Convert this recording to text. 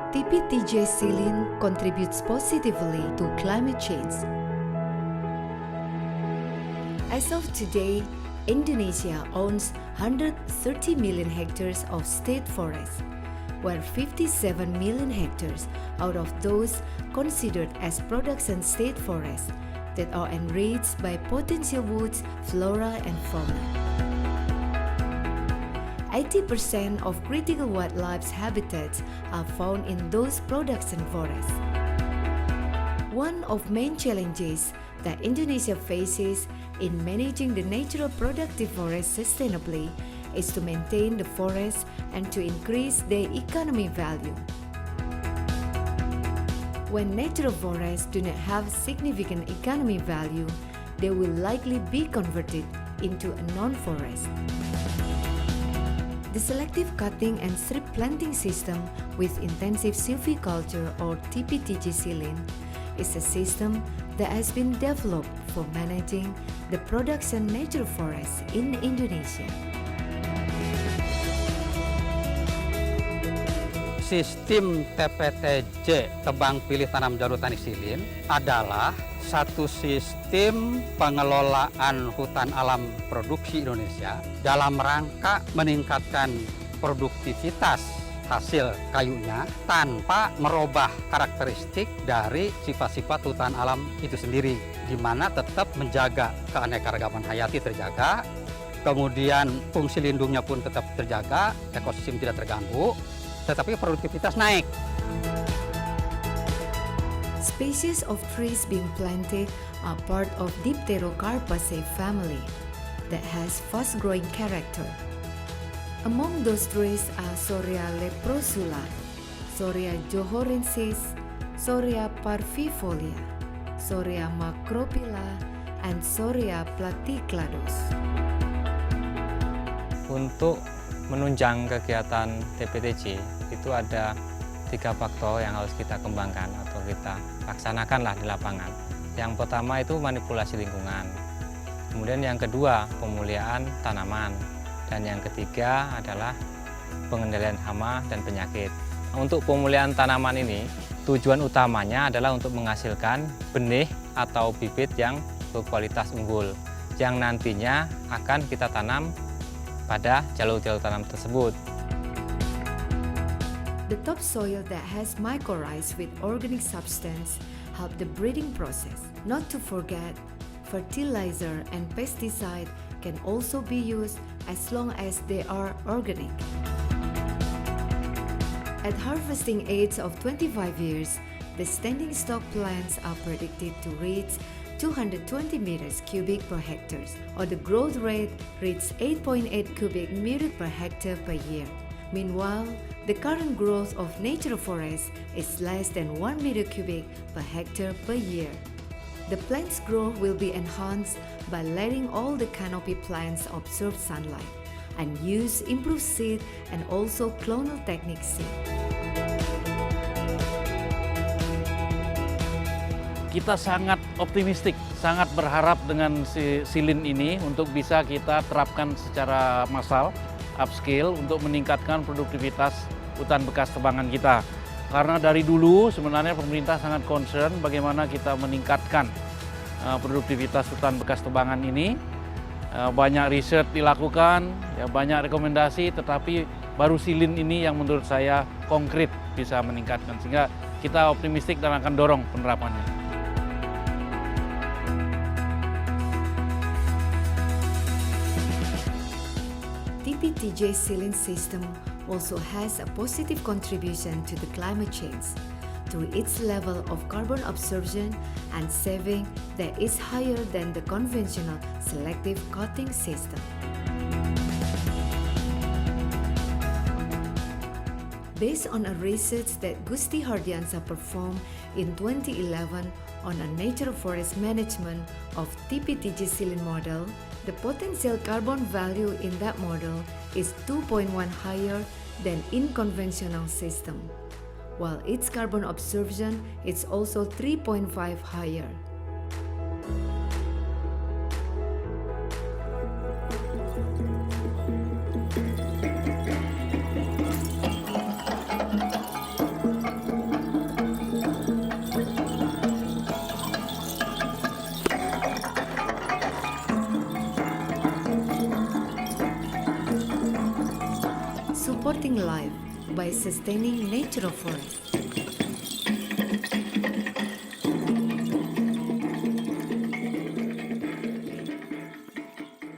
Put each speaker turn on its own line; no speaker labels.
TPTJ Silin contributes positively to climate change. As of today, Indonesia owns 130 million hectares of state forests, where 57 million hectares out of those considered as production state forests that are enriched by potential woods, flora, and fauna. 80% of critical wildlife habitats are found in those production forests. One of main challenges that Indonesia faces in managing the natural productive forest sustainably is to maintain the forest and to increase their economic value. When natural forests do not have significant economic value, they will likely be converted into a non-forest. The selective cutting and strip planting system with intensive silviculture or TPTJ Silin is a system that has been developed for managing the production natural forests in Indonesia.
Sistem TPTJ Tebang Pilih Tanam Jalur Tani Silin adalah satu sistem pengelolaan hutan alam produksi Indonesia dalam rangka meningkatkan produktivitas hasil kayunya tanpa merubah karakteristik dari sifat-sifat hutan alam itu sendiri, di mana tetap menjaga keanekaragaman hayati terjaga, kemudian fungsi lindungnya pun tetap terjaga, ekosistem tidak terganggu, tetapi produktivitas naik.
Species of trees being planted are part of Dipterocarpaceae family that has fast-growing character. Among those trees are Sorea leprosula, Sorea johorensis, Sorea parvifolia, Sorea macrophylla, and Sorea platycladus.
Untuk menunjang kegiatan TPTJ itu ada 3 faktor yang harus kita kembangkan atau kita laksanakanlah di lapangan. Yang pertama itu manipulasi lingkungan, kemudian yang kedua pemuliaan tanaman, dan yang ketiga adalah pengendalian hama dan penyakit. Untuk pemulihan tanaman ini tujuan utamanya adalah untuk menghasilkan benih atau bibit yang berkualitas unggul yang nantinya akan kita tanam pada jalur-jalur tanam tersebut.
The topsoil that has mycorrhized with organic substance help the breeding process. Not to forget, fertilizer and pesticide can also be used as long as they are organic. At harvesting age of 25 years, the standing stock plants are predicted to reach 220 meters cubic per hectare, or the growth rate reaches 8.8 cubic meter per hectare per year. Meanwhile, the current growth of natural forest is less than 1 meter cubic per hectare per year. The plant's growth will be enhanced by letting all the canopy plants absorb sunlight and use improved seed and also clonal technique seed.
Kita sangat optimistik, sangat berharap dengan si Silin ini untuk bisa kita terapkan secara massal, upscale untuk meningkatkan produktivitas hutan bekas tebangan kita. Karena dari dulu sebenarnya pemerintah sangat concern bagaimana kita meningkatkan produktivitas hutan bekas tebangan ini. Banyak riset dilakukan, ya banyak rekomendasi, tetapi baru Silin ini yang menurut saya konkret bisa meningkatkan, sehingga kita optimistik dan akan dorong penerapannya.
TPTJ Silin system also has a positive contribution to the climate change through its level of carbon absorption and saving that is higher than the conventional selective cutting system. Based on a research that Gusti Hardiansa performed in 2011 on a natural forest management of TPTJ Silin model, the potential carbon value in that model is 2.1 higher than in conventional system, while its carbon absorption is also 3.5 higher. supporting life by sustaining natural forests.